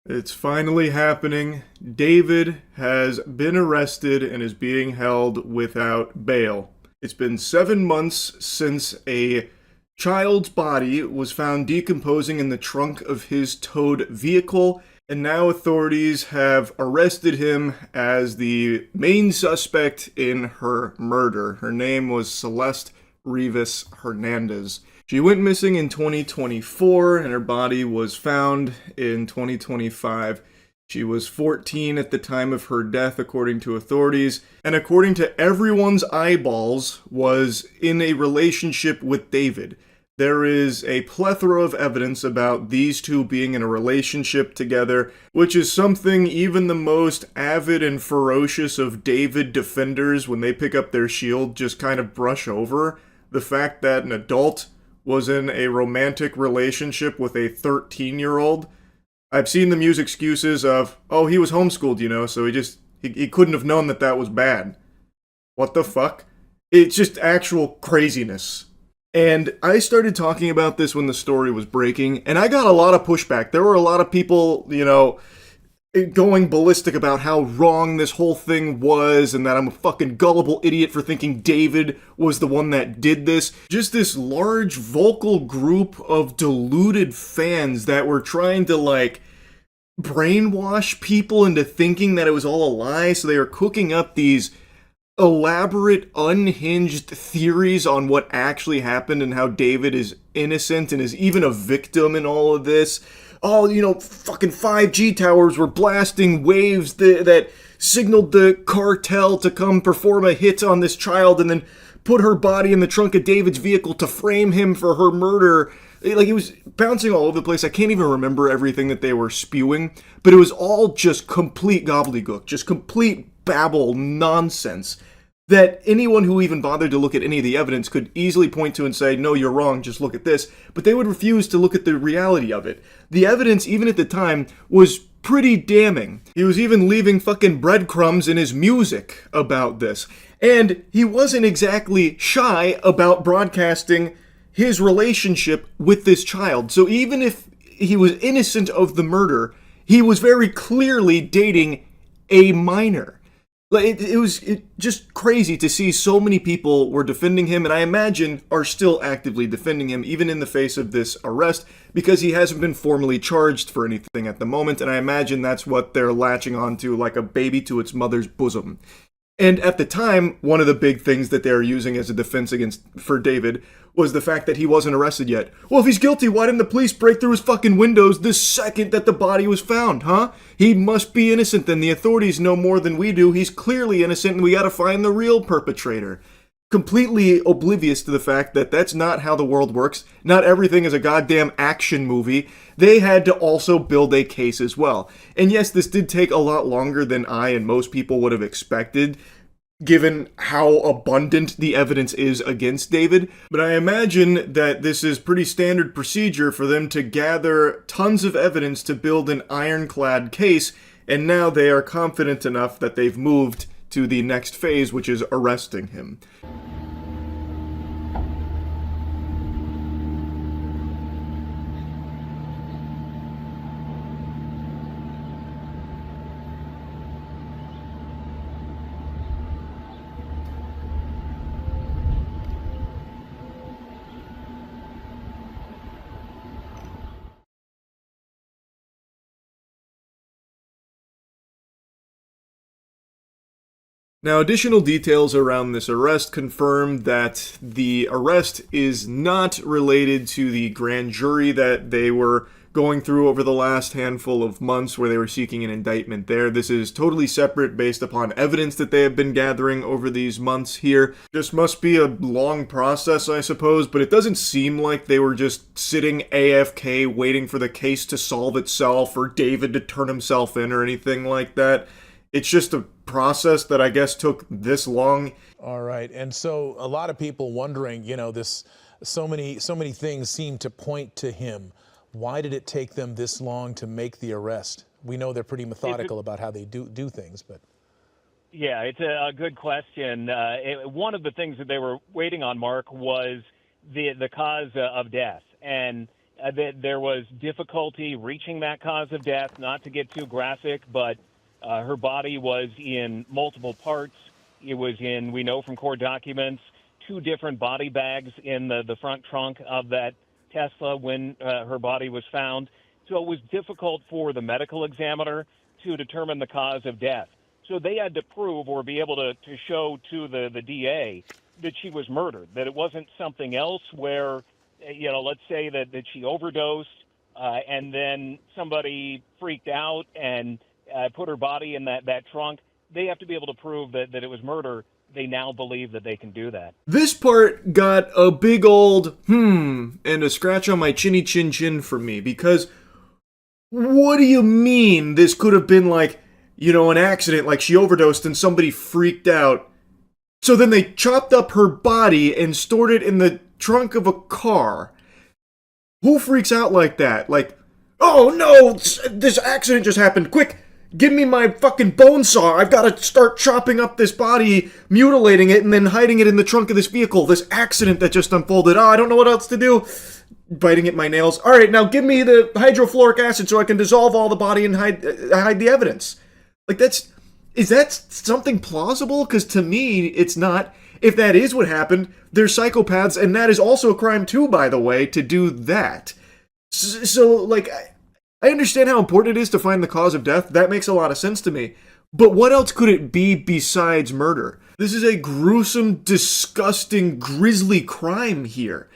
It's finally happening. David has been arrested and is being held without bail. It's been 7 months since a child's body was found decomposing in the trunk of his towed vehicle, and now authorities have arrested him as the main suspect in her murder. Her name was Celeste Rivas Hernandez. She went missing in 2024 and her body was found in 2025. She was 14 at the time of her death, according to authorities, and according to everyone's eyeballs, was in a relationship with David. There is a plethora of evidence about these two being in a relationship together, which is something even the most avid and ferocious of David defenders, when they pick up their shield, just kind of brush over. The fact that an adult was in a romantic relationship with a 13-year-old. I've seen them use excuses of, oh, he was homeschooled, so he couldn't have known that that was bad. What the fuck? It's just actual craziness. And I started talking about this when the story was breaking, and I got a lot of pushback. There were a lot of people, going ballistic about how wrong this whole thing was and that I'm a fucking gullible idiot for thinking David was the one that did this. Just this large vocal group of deluded fans that were trying to brainwash people into thinking that it was all a lie. So they were cooking up these elaborate, unhinged theories on what actually happened and how David is innocent and is even a victim in all of this. Oh, fucking 5G towers were blasting waves that signaled the cartel to come perform a hit on this child and then put her body in the trunk of David's vehicle to frame him for her murder. It was bouncing all over the place. I can't even remember everything that they were spewing, but it was all just complete gobbledygook, just complete babble nonsense that anyone who even bothered to look at any of the evidence could easily point to and say, no, you're wrong, just look at this. But they would refuse to look at the reality of it. The evidence, even at the time, was pretty damning. He was even leaving fucking breadcrumbs in his music about this. And he wasn't exactly shy about broadcasting his relationship with this child. So even if he was innocent of the murder, he was very clearly dating a minor. It was just crazy to see so many people were defending him, and I imagine are still actively defending him, even in the face of this arrest, because he hasn't been formally charged for anything at the moment, and I imagine that's what they're latching onto like a baby to its mother's bosom. And at the time, one of the big things that they were using as a defense for David was the fact that he wasn't arrested yet. Well, if he's guilty, why didn't the police break through his fucking windows the second that the body was found, huh? He must be innocent then. The authorities know more than we do. He's clearly innocent and we gotta find the real perpetrator. Completely oblivious to the fact that that's not how the world works. Not everything is a goddamn action movie. They had to also build a case as well. And yes, this did take a lot longer than I and most people would have expected, given how abundant the evidence is against David. But I imagine that this is pretty standard procedure for them to gather tons of evidence to build an ironclad case, and now they are confident enough that they've moved to the next phase, which is arresting him. Now, additional details around this arrest confirm that the arrest is not related to the grand jury that they were going through over the last handful of months where they were seeking an indictment there. This is totally separate based upon evidence that they have been gathering over these months here. This must be a long process, I suppose, but it doesn't seem like they were just sitting AFK waiting for the case to solve itself or David to turn himself in or anything like that. It's just a process that I guess took this long. All right, and so a lot of people wondering, so many things seem to point to him. Why did it take them this long to make the arrest? We know they're pretty methodical about how they do things, but. Yeah, it's a good question. One of the things that they were waiting on, Mark, was the cause of death. And that there was difficulty reaching that cause of death. Not to get too graphic, but her body was in multiple parts. It was in, we know from court documents, 2 different body bags in the front trunk of that Tesla when her body was found. So it was difficult for the medical examiner to determine the cause of death. So they had to prove or be able to show to the DA that she was murdered, that it wasn't something else where, let's say that she overdosed and then somebody freaked out and put her body in that trunk. They have to be able to prove that it was murder. They now believe that they can do that. This part got a big old and a scratch on my chinny chin chin for me, because what do you mean this could have been like, an accident, like she overdosed and somebody freaked out? So then they chopped up her body and stored it in the trunk of a car. Who freaks out like that? Like, oh no, this accident just happened. Quick, give me my fucking bone saw. I've got to start chopping up this body, mutilating it, and then hiding it in the trunk of this vehicle. This accident that just unfolded. Oh, I don't know what else to do. Biting at my nails. All right, now give me the hydrofluoric acid so I can dissolve all the body and hide the evidence. Like, is that something plausible? Because to me, it's not. If that is what happened, they're psychopaths, and that is also a crime too, by the way, to do that. So, like, I understand how important it is to find the cause of death. That makes a lot of sense to me. But what else could it be besides murder? This is a gruesome, disgusting, grisly crime here.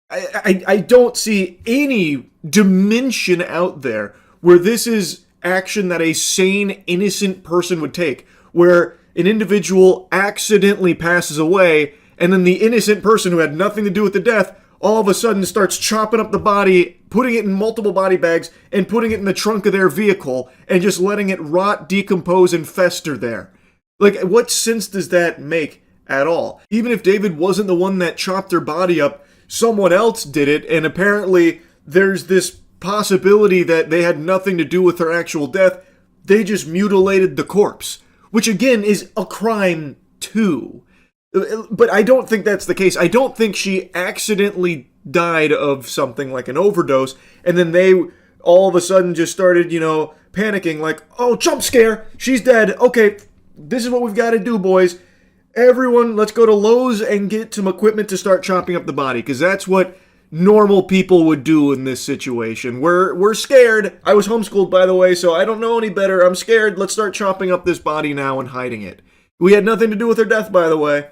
I don't see any dimension out there where this is action that a sane, innocent person would take, where an individual accidentally passes away, and then the innocent person who had nothing to do with the death all of a sudden starts chopping up the body, putting it in multiple body bags, and putting it in the trunk of their vehicle, and just letting it rot, decompose, and fester there. Like, what sense does that make at all? Even if David wasn't the one that chopped her body up, someone else did it, and apparently there's this possibility that they had nothing to do with her actual death. They just mutilated the corpse, which again is a crime too. But I don't think that's the case. I don't think she accidentally died of something like an overdose, and then they all of a sudden just started, panicking like, oh, jump scare, she's dead. Okay, this is what we've got to do, boys. Everyone, let's go to Lowe's and get some equipment to start chopping up the body, because that's what normal people would do in this situation. We're scared. I was homeschooled, by the way, so I don't know any better. I'm scared. Let's start chopping up this body now and hiding it. We had nothing to do with her death, by the way.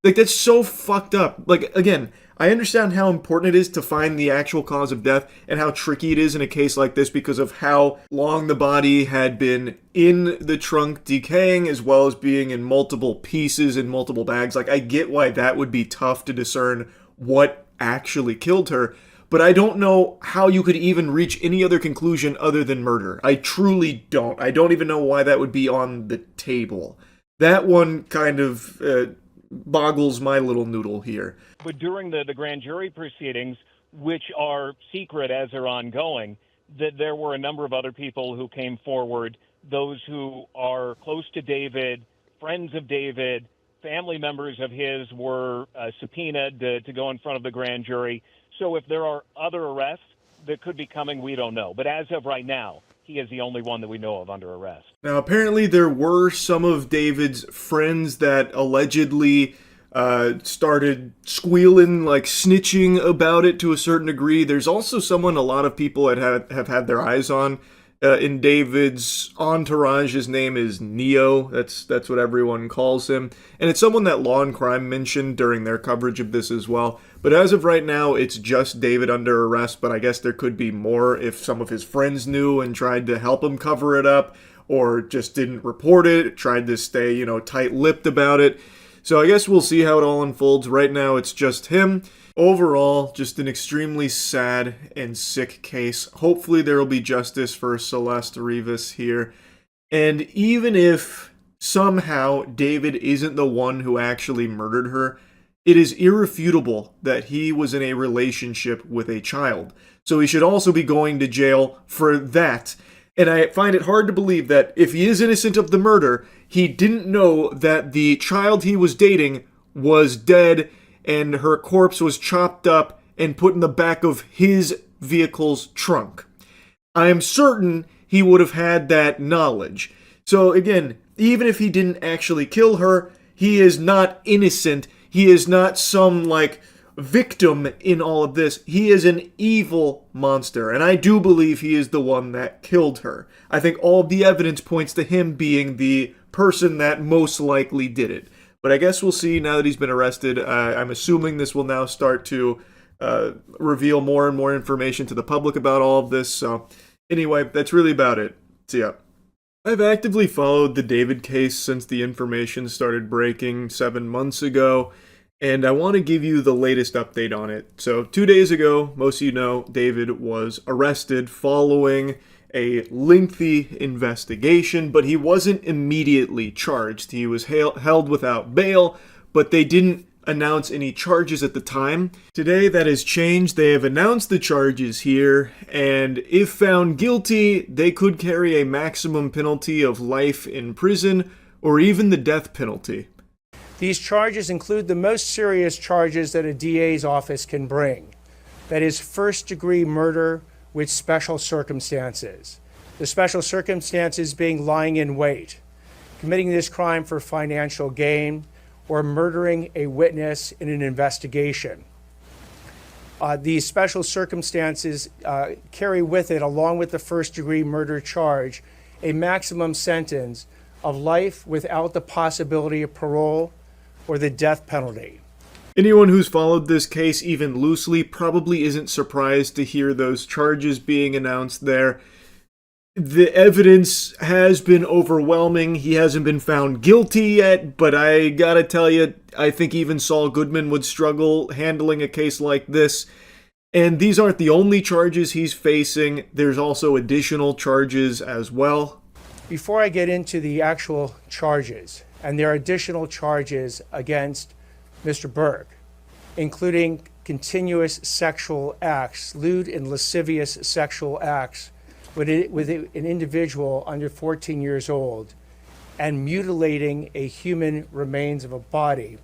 Like, that's so fucked up. Like, again, I understand how important it is to find the actual cause of death and how tricky it is in a case like this because of how long the body had been in the trunk decaying, as well as being in multiple pieces in multiple bags. Like, I get why that would be tough to discern what actually killed her, but I don't know how you could even reach any other conclusion other than murder. I truly don't. I don't even know why that would be on the table. That one kind of boggles my little noodle here. But during the grand jury proceedings, which are secret as they're ongoing, that there were a number of other people who came forward, those who are close to David, friends of David, family members of his were subpoenaed to go in front of the grand jury. So if there are other arrests that could be coming, we don't know. But as of right now, he is the only one that we know of under arrest. Now, apparently there were some of David's friends that allegedly started squealing, like snitching about it to a certain degree. There's also someone a lot of people have had their eyes on in David's entourage. His name is Neo. That's what everyone calls him. And it's someone that Law and Crime mentioned during their coverage of this as well. But as of right now, it's just David under arrest, but I guess there could be more if some of his friends knew and tried to help him cover it up, or just didn't report it, tried to stay, tight-lipped about it. So I guess we'll see how it all unfolds. Right now, it's just him. Overall, just an extremely sad and sick case. Hopefully there will be justice for Celeste Rivas here. And even if somehow David isn't the one who actually murdered her, it is irrefutable that he was in a relationship with a child. So he should also be going to jail for that. And I find it hard to believe that if he is innocent of the murder, he didn't know that the child he was dating was dead and her corpse was chopped up and put in the back of his vehicle's trunk. I am certain he would have had that knowledge. So again, even if he didn't actually kill her, he is not innocent. He is not some, like, victim in all of this. He is an evil monster, and I do believe he is the one that killed her. I think all of the evidence points to him being the person that most likely did it. But I guess we'll see now that he's been arrested. I'm assuming this will now start to reveal more and more information to the public about all of this. So anyway, that's really about it. See ya. I've actively followed the David case since the information started breaking 7 months ago, and I want to give you the latest update on it. So 2 days ago, most of you know, David was arrested following a lengthy investigation, but he wasn't immediately charged. He was held without bail, but they didn't announce any charges at the time. Today that has changed. They have announced the charges here, and if found guilty, they could carry a maximum penalty of life in prison or even the death penalty. These charges include the most serious charges that a DA's office can bring. That is first-degree murder with special circumstances. The special circumstances being lying in wait, committing this crime for financial gain, or murdering a witness in an investigation. These special circumstances carry with it, along with the first-degree murder charge, a maximum sentence of life without the possibility of parole or the death penalty. Anyone who's followed this case even loosely probably isn't surprised to hear those charges being announced there. The evidence has been overwhelming. He hasn't been found guilty yet, but I gotta tell you, I think even Saul Goodman would struggle handling a case like this. And these aren't the only charges he's facing. There's also additional charges as well. Before I get into the actual charges, and there are additional charges against Mr. Berg, including continuous sexual acts, lewd and lascivious sexual acts with an individual under 14 years old, and mutilating a human remains of a body.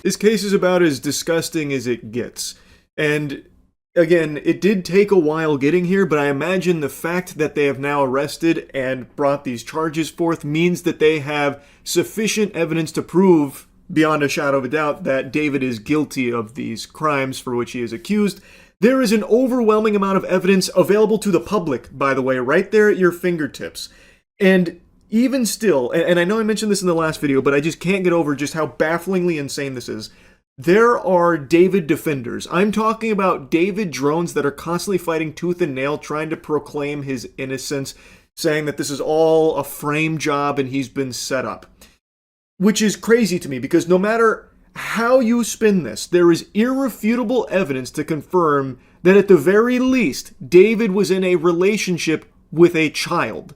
This case is about as disgusting as it gets. And again, it did take a while getting here, but I imagine the fact that they have now arrested and brought these charges forth means that they have sufficient evidence to prove, beyond a shadow of a doubt, that David is guilty of these crimes for which he is accused. There is an overwhelming amount of evidence available to the public, by the way, right there at your fingertips. And even still, and I know I mentioned this in the last video, but I just can't get over just how bafflingly insane this is. There are David defenders. I'm talking about David drones that are constantly fighting tooth and nail, trying to proclaim his innocence, saying that this is all a frame job and he's been set up. Which is crazy to me, because no matter how you spin this, there is irrefutable evidence to confirm that at the very least, David was in a relationship with a child.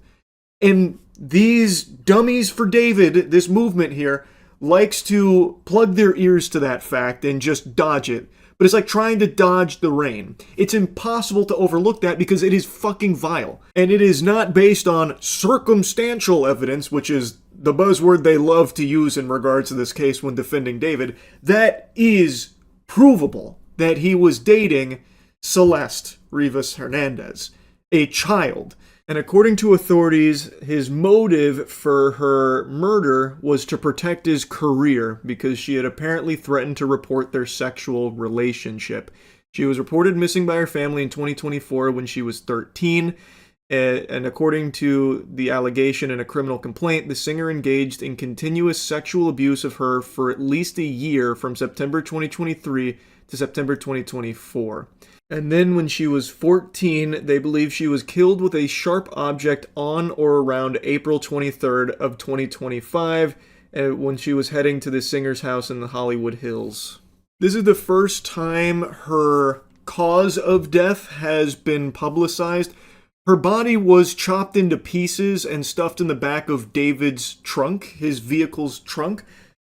And these dummies for David, this movement here, likes to plug their ears to that fact and just dodge it. But it's like trying to dodge the rain. It's impossible to overlook that because it is fucking vile. And it is not based on circumstantial evidence, which is the buzzword they love to use in regards to this case when defending David. That is provable that he was dating Celeste Rivas Hernandez, a child. And according to authorities, his motive for her murder was to protect his career because she had apparently threatened to report their sexual relationship. She was reported missing by her family in 2024 when she was 13. And according to the allegation in a criminal complaint, the singer engaged in continuous sexual abuse of her for at least a year from September 2023 to September 2024. And then when she was 14, they believe she was killed with a sharp object on or around April 23rd of 2025 when she was heading to the singer's house in the Hollywood Hills. This is the first time her cause of death has been publicized. Her body was chopped into pieces and stuffed in the back of David's trunk, his vehicle's trunk.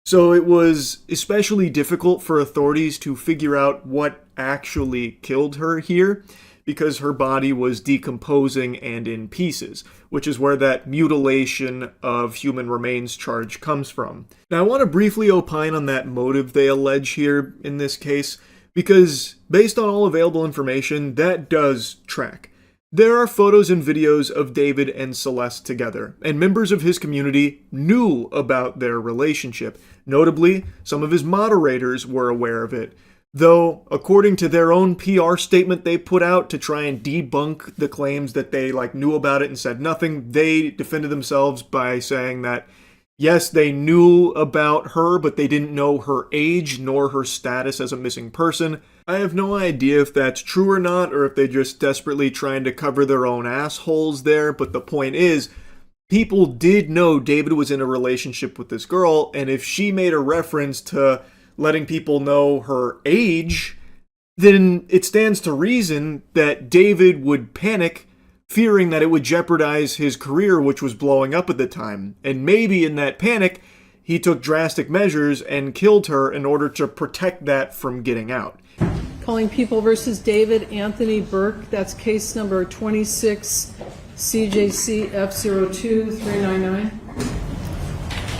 So it was especially difficult for authorities to figure out what actually killed her here because her body was decomposing and in pieces, which is where that mutilation of human remains charge comes from. Now I want to briefly opine on that motive they allege here in this case, because based on all available information, that does track. There are photos and videos of David and Celeste together, and members of his community knew about their relationship. Notably, some of his moderators were aware of it. Though, according to their own PR statement they put out to try and debunk the claims that they knew about it and said nothing, they defended themselves by saying that yes, they knew about her, but they didn't know her age nor her status as a missing person. I have no idea if that's true or not, or if they're just desperately trying to cover their own assholes there, but the point is, people did know David was in a relationship with this girl, and if she made a reference to letting people know her age, then it stands to reason that David would panic, fearing that it would jeopardize his career, which was blowing up at the time. And maybe in that panic, he took drastic measures and killed her in order to protect that from getting out. Calling People versus David Anthony Burke. That's case number 26 CJC F02399.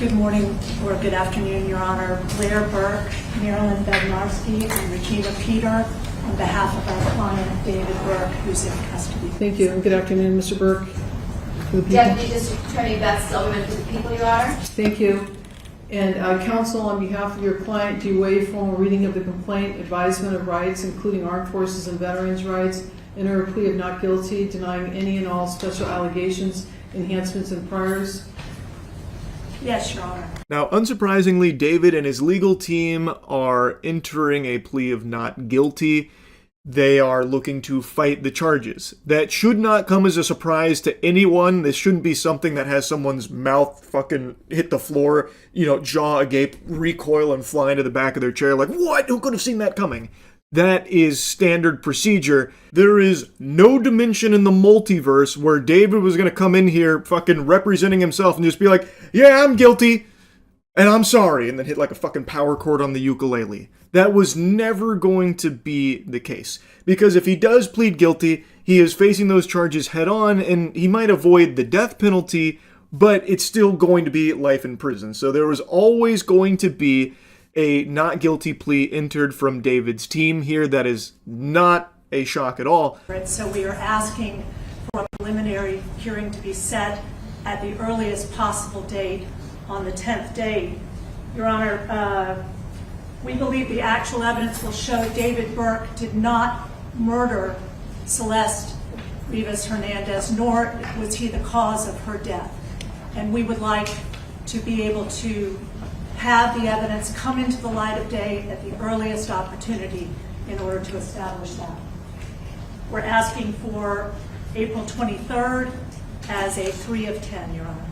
Good morning or good afternoon, Your Honor. Blair Burke, Marilyn Bednarski, and Regina Peter on behalf of our client, David Burke, who's in custody. Thank you, and good afternoon, Mr. Burke. For the people. Deputy District Attorney Beth Silverman for the people, Your Honor. Thank you. And counsel, on behalf of your client, do you waive formal reading of the complaint, advisement of rights, including armed forces and veterans' rights, enter a plea of not guilty, denying any and all special allegations, enhancements, and priors? Yes, Your Honor. Now, unsurprisingly, David and his legal team are entering a plea of not guilty. They are looking to fight the charges. That should not come as a surprise to anyone. This shouldn't be something that has someone's mouth fucking hit the floor, jaw agape, recoil, and fly into the back of their chair like, what? Who could have seen that coming? That is standard procedure. There is no dimension in the multiverse where David was going to come in here fucking representing himself and just be like, yeah, I'm guilty, and I'm sorry, and then hit like a fucking power chord on the ukulele. That was never going to be the case. Because if he does plead guilty, he is facing those charges head on, and he might avoid the death penalty, but it's still going to be life in prison. So there was always going to be a not guilty plea entered from David's team here. That is not a shock at all. So we are asking for a preliminary hearing to be set at the earliest possible date on the 10th day. Your Honor, we believe the actual evidence will show David Burke did not murder Celeste Rivas Hernandez, nor was he the cause of her death. And we would like to be able to have the evidence come into the light of day at the earliest opportunity in order to establish that. We're asking for April 23rd as a 3 of 10, Your Honor.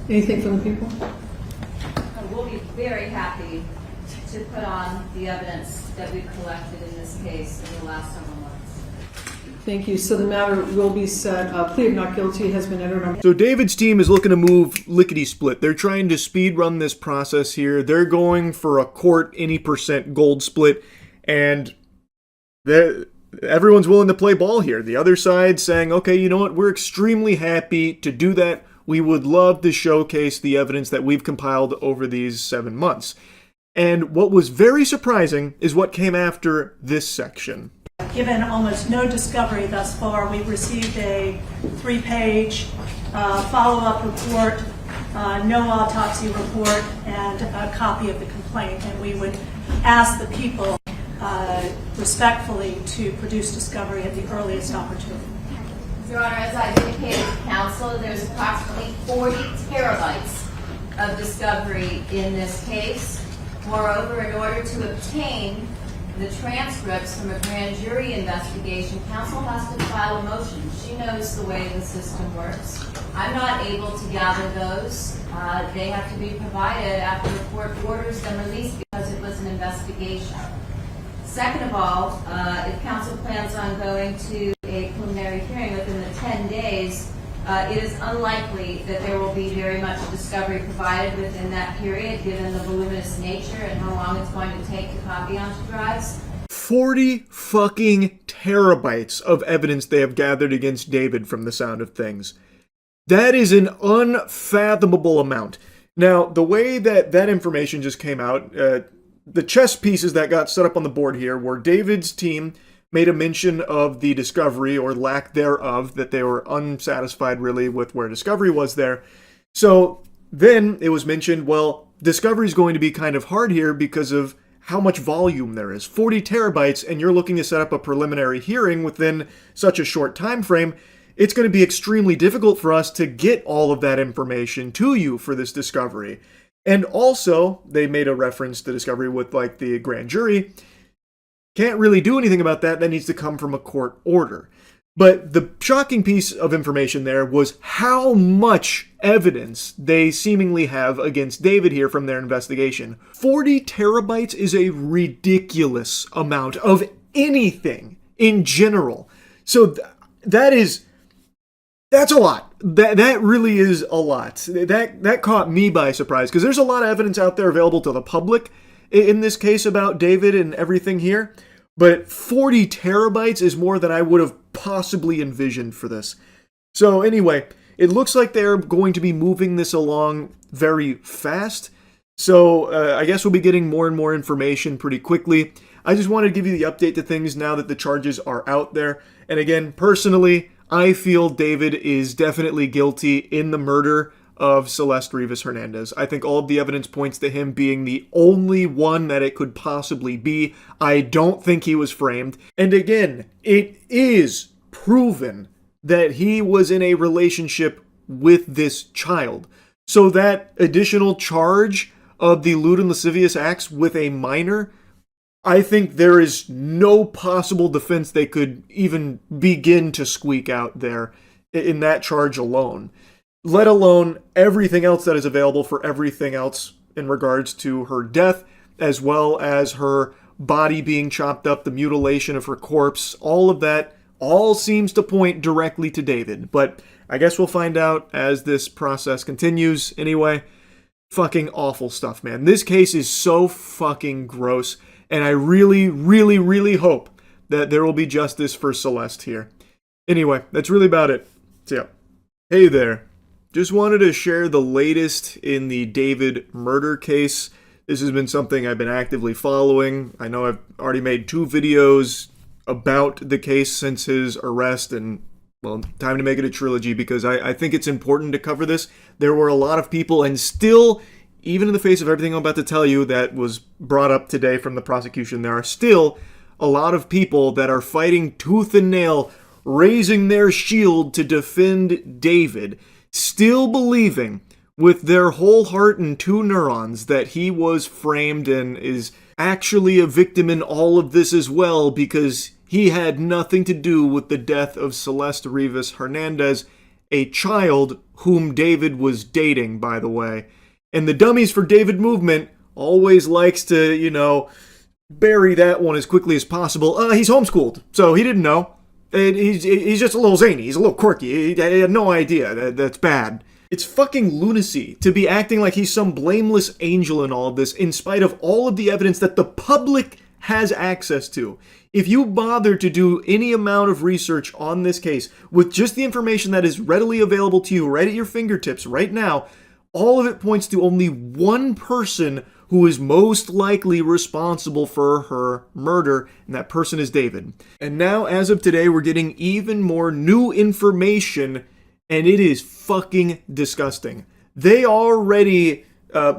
Anything from the people? We'll be very happy to put on the evidence that we've collected in this case in the last several months. Thank you. So the matter will be set. Plea of not guilty has been entered on. So David's team is looking to move lickety-split. They're trying to speed run this process here. They're going for a court any percent gold split, and everyone's willing to play ball here. The other side saying, okay, you know what? We're extremely happy to do that. We would love to showcase the evidence that we've compiled over these 7 months. And what was very surprising is what came after this section. Given almost no discovery thus far, we've received a 3-page follow-up report, no autopsy report, and a copy of the complaint. And we would ask the people respectfully to produce discovery at the earliest opportunity. Your Honor, as I've indicated to counsel, there's approximately 40 terabytes of discovery in this case. Moreover, in order to obtain the transcripts from a grand jury investigation, counsel has to file a motion. She knows the way the system works. I'm not able to gather those. They have to be provided after the court orders them released because it was an investigation. Second of all, if counsel plans on going to a preliminary hearing within the 10 days, it is unlikely that there will be very much discovery provided within that period, given the voluminous nature and how long it's going to take to copy onto drives. 40 fucking terabytes of evidence they have gathered against David from the sound of things. That is an unfathomable amount. Now, the way that information just came out, the chess pieces that got set up on the board here were David's team made a mention of the discovery, or lack thereof, that they were unsatisfied really with where discovery was there. So then it was mentioned, well, discovery is going to be kind of hard here because of how much volume there is. 40 terabytes, and you're looking to set up a preliminary hearing within such a short time frame. It's going to be extremely difficult for us to get all of that information to you for this discovery. And also, they made a reference to discovery with like the grand jury. Can't really do anything about that. That needs to come from a court order. But the shocking piece of information there was how much evidence they seemingly have against David here from their investigation. 40 terabytes is a ridiculous amount of anything in general. So that's a lot. That really is a lot. That caught me by surprise, because there's a lot of evidence out there available to the public in this case about David and everything here. But 40 terabytes is more than I would have possibly envisioned for this. So anyway, it looks like they're going to be moving this along very fast. So I guess we'll be getting more and more information pretty quickly. I just wanted to give you the update to things now that the charges are out there. And again, personally, I feel David is definitely guilty in the murder of Celeste Rivas Hernandez. I think all of the evidence points to him being the only one that it could possibly be. I don't think he was framed. And again, it is proven that he was in a relationship with this child. So that additional charge of the lewd and lascivious acts with a minor, I think there is no possible defense they could even begin to squeak out there in that charge alone, let alone everything else that is available for everything else in regards to her death, as well as her body being chopped up, the mutilation of her corpse. All of that all seems to point directly to David. But I guess we'll find out as this process continues. Anyway, fucking awful stuff, man. This case is so fucking gross, and I really, really, really hope that there will be justice for Celeste here. Anyway, that's really about it. So yeah. Hey there. Just wanted to share the latest in the David murder case. This has been something I've been actively following. I know I've already made 2 videos about the case since his arrest, and, well, time to make it a trilogy, because I think it's important to cover this. There were a lot of people, and still, even in the face of everything I'm about to tell you that was brought up today from the prosecution, there are still a lot of people that are fighting tooth and nail, raising their shield to defend David, still believing with their whole heart and 2 neurons that he was framed and is actually a victim in all of this as well, because he had nothing to do with the death of Celeste Rivas Hernandez, a child whom David was dating, by the way. And the Dummies for David movement always likes to, bury that one as quickly as possible. He's homeschooled, so he didn't know. He's just a little zany. He's a little quirky. He had no idea. That's bad. It's fucking lunacy to be acting like he's some blameless angel in all of this, in spite of all of the evidence that the public has access to. If you bother to do any amount of research on this case with just the information that is readily available to you right at your fingertips right now, all of it points to only one person who is most likely responsible for her murder, and that person is David. And now, as of today, we're getting even more new information, and it is fucking disgusting. They already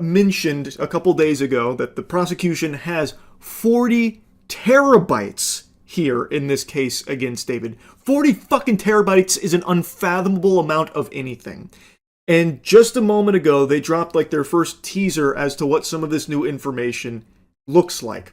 mentioned a couple days ago that the prosecution has 40 terabytes here in this case against David. 40 fucking terabytes is an unfathomable amount of anything. And just a moment ago, they dropped like their first teaser as to what some of this new information looks like.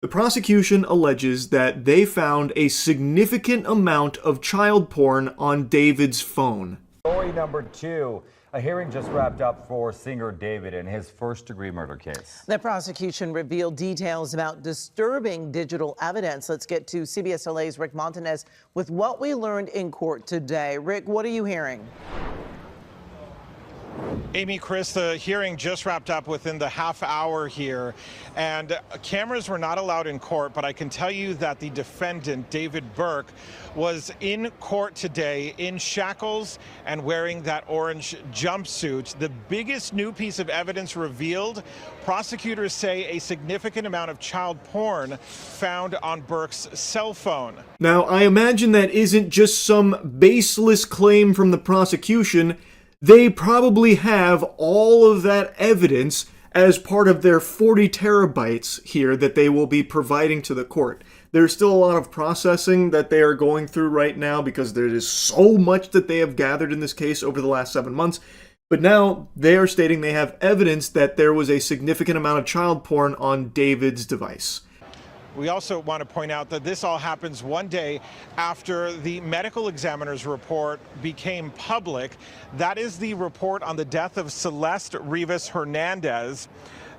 The prosecution alleges that they found a significant amount of child porn on David's phone. Story number 2. A hearing just wrapped up for singer David in his first-degree murder case. The prosecution revealed details about disturbing digital evidence. Let's get to CBS LA's Rick Montanez with what we learned in court today. Rick, what are you hearing? Amy, Chris, the hearing just wrapped up within the half hour here, and cameras were not allowed in court, but I can tell you that the defendant, David Burke, was in court today in shackles and wearing that orange jumpsuit. The biggest new piece of evidence revealed, prosecutors say a significant amount of child porn found on Burke's cell phone. Now, I imagine that isn't just some baseless claim from the prosecution. They probably have all of that evidence as part of their 40 terabytes here that they will be providing to the court. There's still a lot of processing that they are going through right now because there is so much that they have gathered in this case over the last 7 months. But now they are stating they have evidence that there was a significant amount of child porn on David's device. We also want to point out that this all happens one day after the medical examiner's report became public. That is the report on the death of Celeste Rivas Hernandez.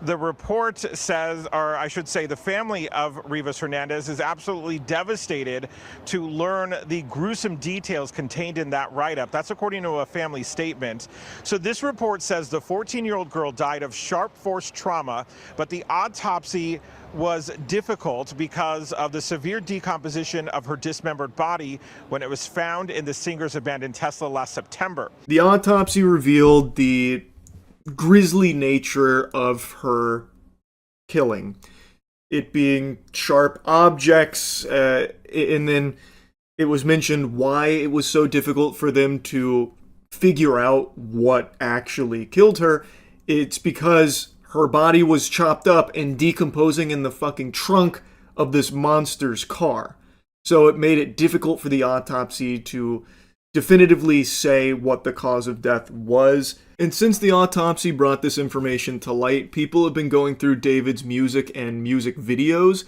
The report says, or I should say the family of Rivas Hernandez is absolutely devastated to learn the gruesome details contained in that write-up. That's according to a family statement. So this report says the 14-year-old girl died of sharp force trauma, but the autopsy was difficult because of the severe decomposition of her dismembered body when it was found in the singer's abandoned Tesla last September. The autopsy revealed the grisly nature of her killing. It being sharp objects, and then it was mentioned why it was so difficult for them to figure out what actually killed her. It's because her body was chopped up and decomposing in the fucking trunk of this monster's car. So it made it difficult for the autopsy to definitively say what the cause of death was. And since the autopsy brought this information to light, people have been going through David's music and music videos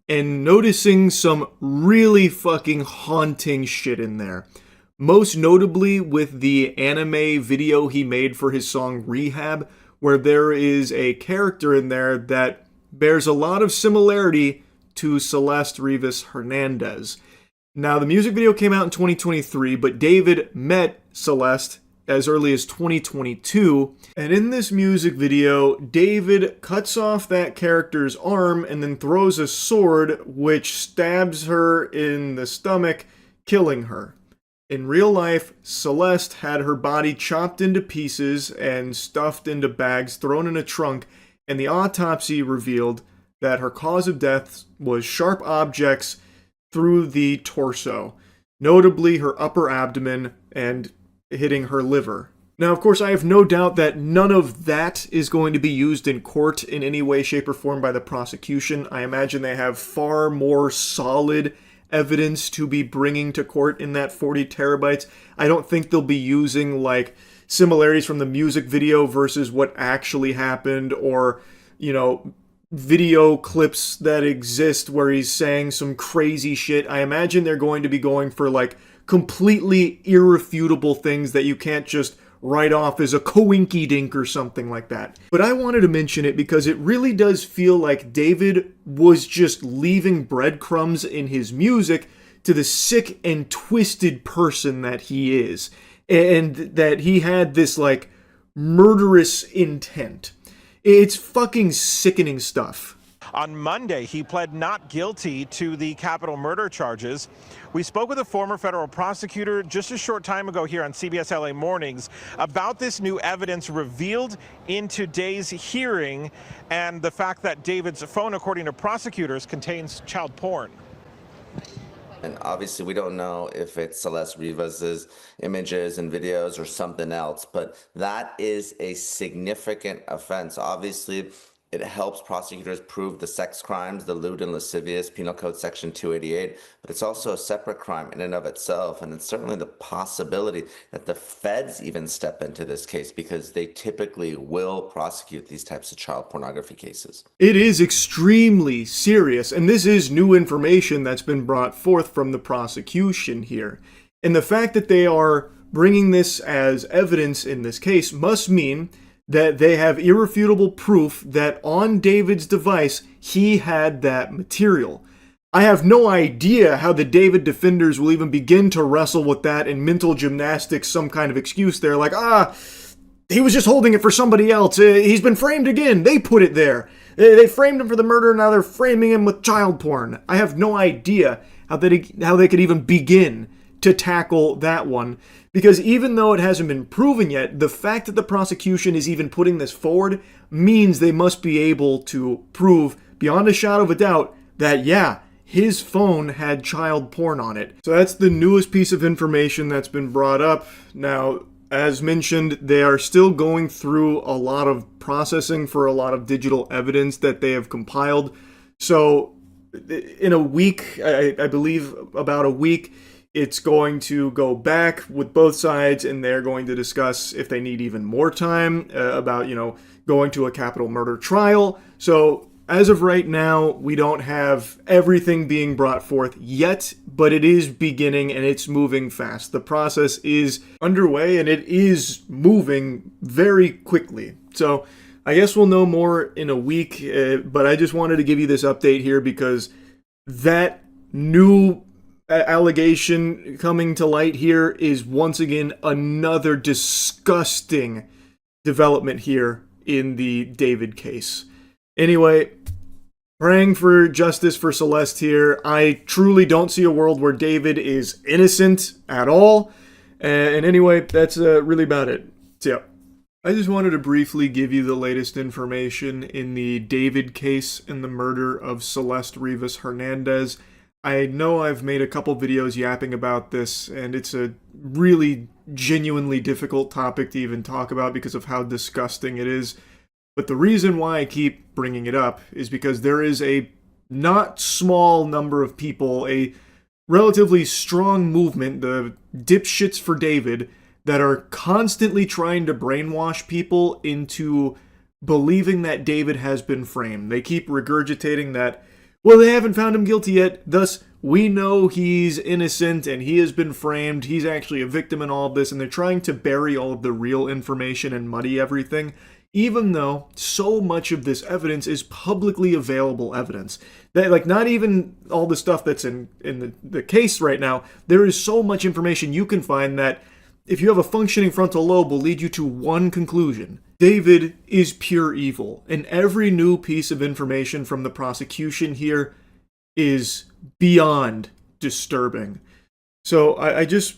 and noticing some really fucking haunting shit in there. Most notably with the anime video he made for his song Rehab, where there is a character in there that bears a lot of similarity to Celeste Rivas Hernandez. Now, the music video came out in 2023, but David met Celeste as early as 2022. And in this music video, David cuts off that character's arm and then throws a sword which stabs her in the stomach, killing her. In real life, Celeste had her body chopped into pieces and stuffed into bags, thrown in a trunk, and the autopsy revealed that her cause of death was sharp objects through the torso, notably her upper abdomen and hitting her liver. Now, of course, I have no doubt that none of that is going to be used in court in any way, shape, or form by the prosecution. I imagine they have far more solid evidence to be bringing to court in that 40 terabytes. I don't think they'll be using like similarities from the music video versus what actually happened, or, you know, video clips that exist where he's saying some crazy shit. I imagine they're going to be going for like completely irrefutable things that you can't just write off as a coinky-dink or something like that. But I wanted to mention it because it really does feel like David was just leaving breadcrumbs in his music to the sick and twisted person that he is, and that he had this like murderous intent. It's fucking sickening stuff. On Monday, he pled not guilty to the capital murder charges. We spoke with a former federal prosecutor just a short time ago here on CBS LA Mornings about this new evidence revealed in today's hearing and the fact that David's phone, according to prosecutors, contains child porn. And obviously, we don't know if it's Celeste Rivas's images and videos or something else, but that is a significant offense. Obviously, it helps prosecutors prove the sex crimes, the lewd and lascivious, Penal Code Section 288, but it's also a separate crime in and of itself. And it's certainly the possibility that the feds even step into this case because they typically will prosecute these types of child pornography cases. It is extremely serious, and this is new information that's been brought forth from the prosecution here. And the fact that they are bringing this as evidence in this case must mean that they have irrefutable proof that on David's device, he had that material. I have no idea how the David defenders will even begin to wrestle with that in mental gymnastics, some kind of excuse there, like, he was just holding it for somebody else. He's been framed again. They put it there. They framed him for the murder, now they're framing him with child porn. I have no idea how they could even begin to tackle that one. Because even though it hasn't been proven yet, the fact that the prosecution is even putting this forward means they must be able to prove beyond a shadow of a doubt that, yeah, his phone had child porn on it. So that's the newest piece of information that's been brought up. Now, as mentioned, they are still going through a lot of processing for a lot of digital evidence that they have compiled. So in a week, I believe about a week, it's going to go back with both sides, and they're going to discuss if they need even more time about, going to a capital murder trial. So as of right now, we don't have everything being brought forth yet, but it is beginning and it's moving fast. The process is underway and it is moving very quickly. So I guess we'll know more in a week, but I just wanted to give you this update here because that new allegation coming to light here is once again another disgusting development here in the David case. Anyway, praying for justice for Celeste here. I truly don't see a world where David is innocent at all. And anyway, that's really about it. So, I just wanted to briefly give you the latest information in the David case and the murder of Celeste Rivas Hernandez. I know I've made a couple videos yapping about this, and it's a really genuinely difficult topic to even talk about because of how disgusting it is. But the reason why I keep bringing it up is because there is a not small number of people, a relatively strong movement, the dipshits for David, that are constantly trying to brainwash people into believing that David has been framed. They keep regurgitating that, well, they haven't found him guilty yet, thus we know he's innocent and he has been framed, he's actually a victim in all of this, and they're trying to bury all of the real information and muddy everything, even though so much of this evidence is publicly available evidence. That, like, not even all the stuff that's in the case right now, there is so much information you can find that if you have a functioning frontal lobe will lead you to one conclusion. David is pure evil, and every new piece of information from the prosecution here is beyond disturbing. So I just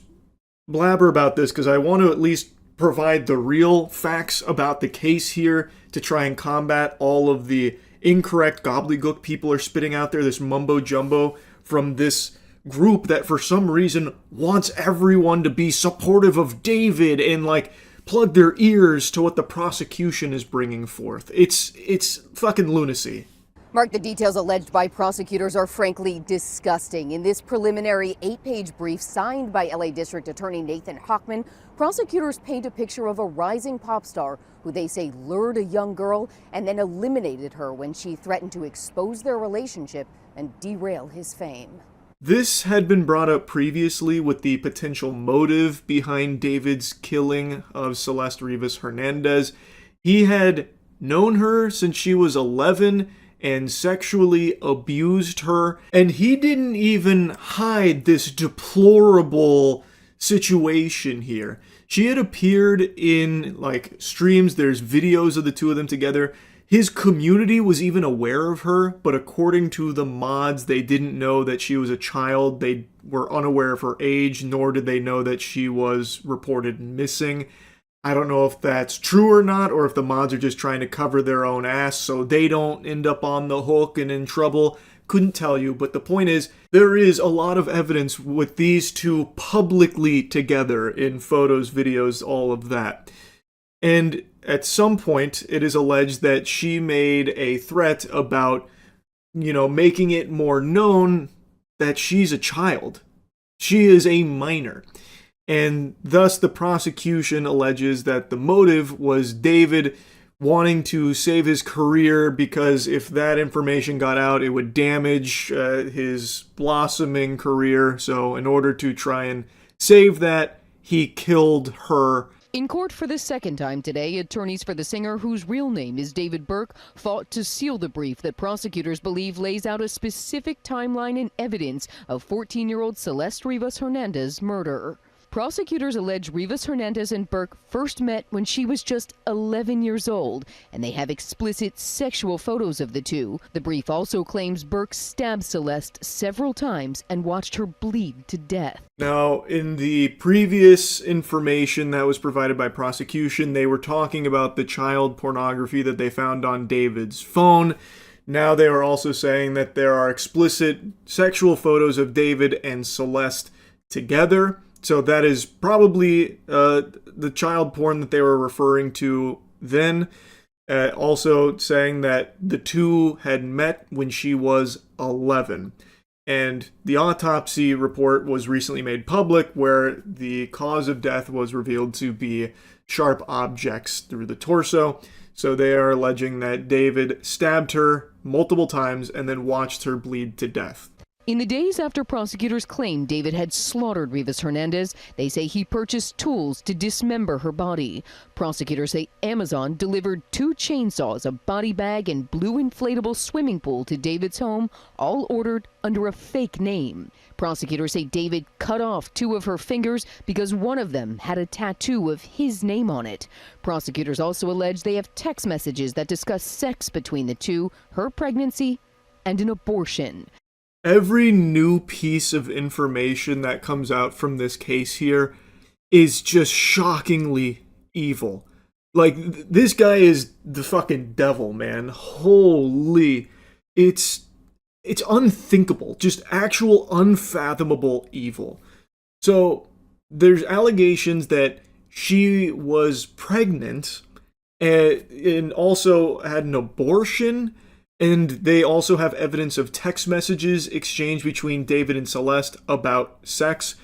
blabber about this because I want to at least provide the real facts about the case here to try and combat all of the incorrect gobbledygook people are spitting out there, this mumbo jumbo from this group that for some reason wants everyone to be supportive of David and like plug their ears to what the prosecution is bringing forth. It's fucking lunacy. Mark, the details alleged by prosecutors are frankly disgusting. In this preliminary 8-page brief signed by LA District Attorney Nathan Hochman, prosecutors paint a picture of a rising pop star who they say lured a young girl and then eliminated her when she threatened to expose their relationship and derail his fame. This had been brought up previously with the potential motive behind David's killing of Celeste Rivas Hernandez. He had known her since she was 11 and sexually abused her, and he didn't even hide this deplorable situation here. She had appeared in like streams, there's videos of the two of them together. His community was even aware of her, but according to the mods, they didn't know that she was a child. They were unaware of her age, nor did they know that she was reported missing. I don't know if that's true or not, or if the mods are just trying to cover their own ass so they don't end up on the hook and in trouble. Couldn't tell you, but the point is, there is a lot of evidence with these two publicly together in photos, videos, all of that. And at some point, it is alleged that she made a threat about, making it more known that she's a child. She is a minor. And thus the prosecution alleges that the motive was David wanting to save his career because if that information got out, it would damage his blossoming career. So in order to try and save that, he killed her. In court for the second time today, attorneys for the singer, whose real name is David Burke, fought to seal the brief that prosecutors believe lays out a specific timeline and evidence of 14-year-old Celeste Rivas Hernandez's murder. Prosecutors allege Rivas Hernandez and Burke first met when she was just 11 years old, and they have explicit sexual photos of the two. The brief also claims Burke stabbed Celeste several times and watched her bleed to death. Now, in the previous information that was provided by prosecution, they were talking about the child pornography that they found on David's phone. Now they are also saying that there are explicit sexual photos of David and Celeste together. So that is probably the child porn that they were referring to then. Also saying that the two had met when she was 11. And the autopsy report was recently made public, where the cause of death was revealed to be sharp objects through the torso. So they are alleging that David stabbed her multiple times and then watched her bleed to death. In the days after prosecutors claimed David had slaughtered Rivas Hernandez, they say he purchased tools to dismember her body. Prosecutors say Amazon delivered 2 chainsaws, a body bag, and blue inflatable swimming pool to David's home, all ordered under a fake name. Prosecutors say David cut off 2 of her fingers because one of them had a tattoo of his name on it. Prosecutors also allege they have text messages that discuss sex between the two, her pregnancy, and an abortion. Every new piece of information that comes out from this case here is just shockingly evil. Like, this guy is the fucking devil, man. Holy. It's unthinkable. Just actual unfathomable evil. So, there's allegations that she was pregnant and also had an abortion. And they also have evidence of text messages exchanged between David and Celeste about sex.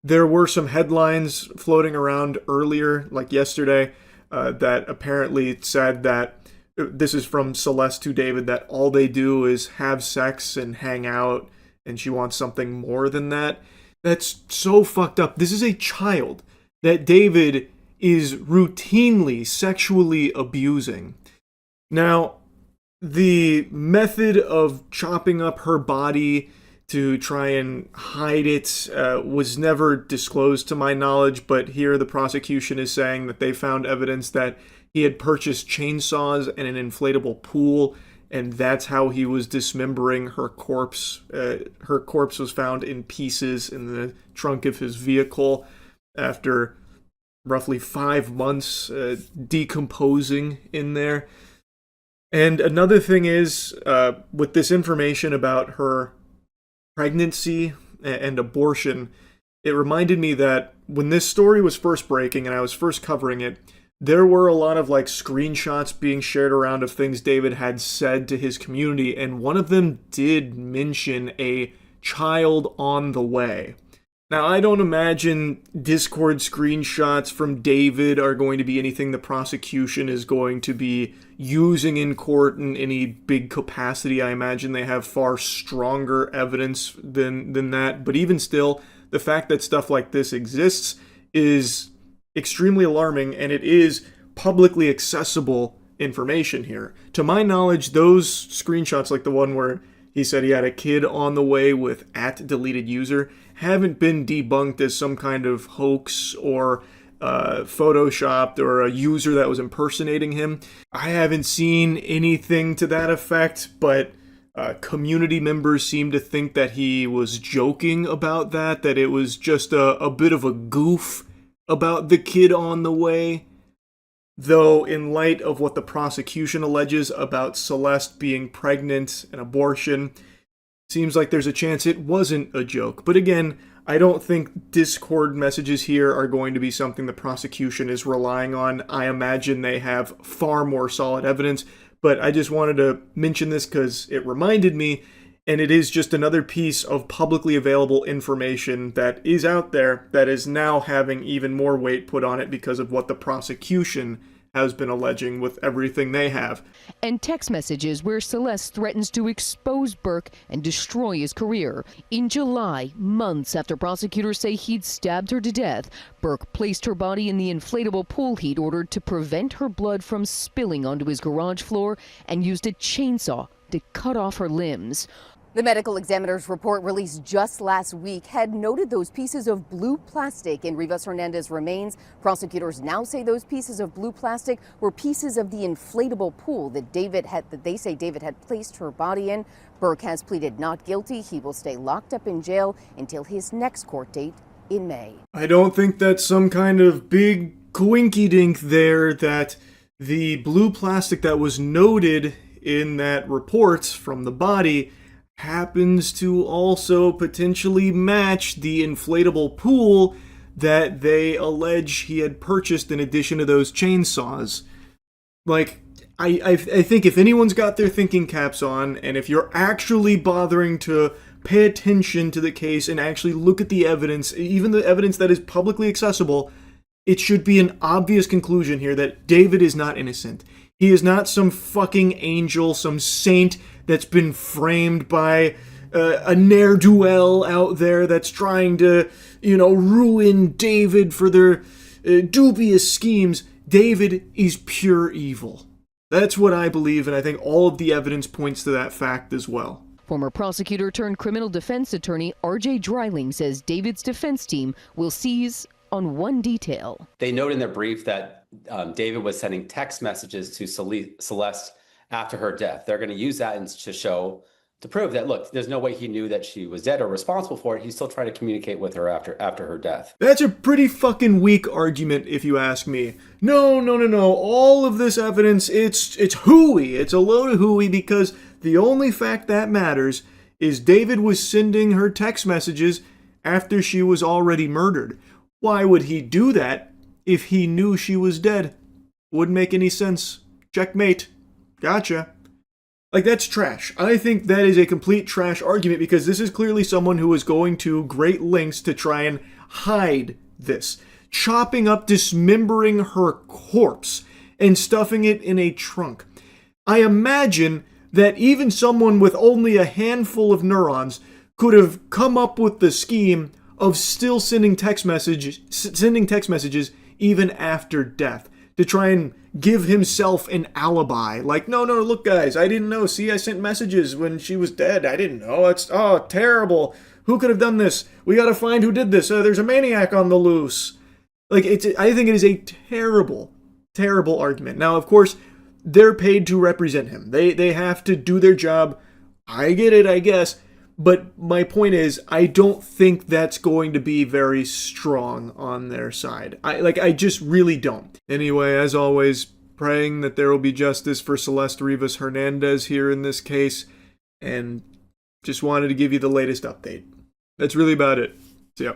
There were some headlines floating around earlier, like yesterday, that apparently said that, this is from Celeste to David, that all they do is have sex and hang out, and she wants something more than that. That's so fucked up. This is a child that David is routinely sexually abusing. Now, the method of chopping up her body to try and hide it was never disclosed to my knowledge, but here the prosecution is saying that they found evidence that he had purchased chainsaws and an inflatable pool, and that's how he was dismembering her corpse. Her corpse was found in pieces in the trunk of his vehicle after roughly 5 months decomposing in there. And another thing is, with this information about her pregnancy and abortion, it reminded me that when this story was first breaking and I was first covering it, there were a lot of like screenshots being shared around of things David had said to his community, and one of them did mention a child on the way. Now, I don't imagine Discord screenshots from David are going to be anything the prosecution is going to be using in court in any big capacity. I imagine they have far stronger evidence than that. But even still, the fact that stuff like this exists is extremely alarming, and it is publicly accessible information here. To my knowledge, those screenshots, like the one where he said he had a kid on the way with @deleted_user, haven't been debunked as some kind of hoax or photoshopped or a user that was impersonating him. I haven't seen anything to that effect, but community members seem to think that he was joking about that it was just a bit of a goof about the kid on the way. Though, in light of what the prosecution alleges about Celeste being pregnant and abortion, seems like there's a chance it wasn't a joke. But again, I don't think Discord messages here are going to be something the prosecution is relying on. I imagine they have far more solid evidence, but I just wanted to mention this because it reminded me, and it is just another piece of publicly available information that is out there that is now having even more weight put on it because of what the prosecution has been alleging with everything they have. And text messages where Celeste threatens to expose Burke and destroy his career. In July, months after prosecutors say he'd stabbed her to death, Burke placed her body in the inflatable pool he'd ordered to prevent her blood from spilling onto his garage floor and used a chainsaw to cut off her limbs. The medical examiner's report released just last week had noted those pieces of blue plastic in Rivas Hernandez's remains. Prosecutors now say those pieces of blue plastic were pieces of the inflatable pool that they say David had placed her body in. Burke has pleaded not guilty. He will stay locked up in jail until his next court date in May. I don't think that's some kind of big coinky-dink there that the blue plastic that was noted in that report from the body happens to also potentially match the inflatable pool that they allege he had purchased in addition to those chainsaws. Like, I think if anyone's got their thinking caps on, and if you're actually bothering to pay attention to the case and actually look at the evidence, even the evidence that is publicly accessible, it should be an obvious conclusion here that David is not innocent. He is not some fucking angel, some saint that's been framed by a ne'er-do-well out there that's trying to, ruin David for their dubious schemes. David is pure evil. That's what I believe, and I think all of the evidence points to that fact as well. Former prosecutor turned criminal defense attorney R.J. Dreiling says David's defense team will seize on one detail. They note in their brief that David was sending text messages to Celeste after her death. They're going to use that to prove that, look, there's no way he knew that she was dead or responsible for it. He's still trying to communicate with her after her death. That's a pretty fucking weak argument, if you ask me. No. All of this evidence, it's hooey. It's a load of hooey because the only fact that matters is David was sending her text messages after she was already murdered. Why would he do that if he knew she was dead? Wouldn't make any sense. Checkmate. Gotcha. Like, that's trash. I think that is a complete trash argument because this is clearly someone who is going to great lengths to try and hide this. Chopping up, dismembering her corpse and stuffing it in a trunk. I imagine that even someone with only a handful of neurons could have come up with the scheme of still sending text messages even after death to try and give himself an alibi. Like, no, look guys, I didn't know. See, I sent messages when she was dead. I didn't know. It's terrible. Who could have done this? We gotta find who did this. There's a maniac on the loose. Like, I think it is a terrible, terrible argument. Now, of course, they're paid to represent him. They have to do their job. I get it, I guess. But my point is, I don't think that's going to be very strong on their side. I just really don't. Anyway, as always, praying that there will be justice for Celeste Rivas Hernandez here in this case, and just wanted to give you the latest update. That's really about it. See ya.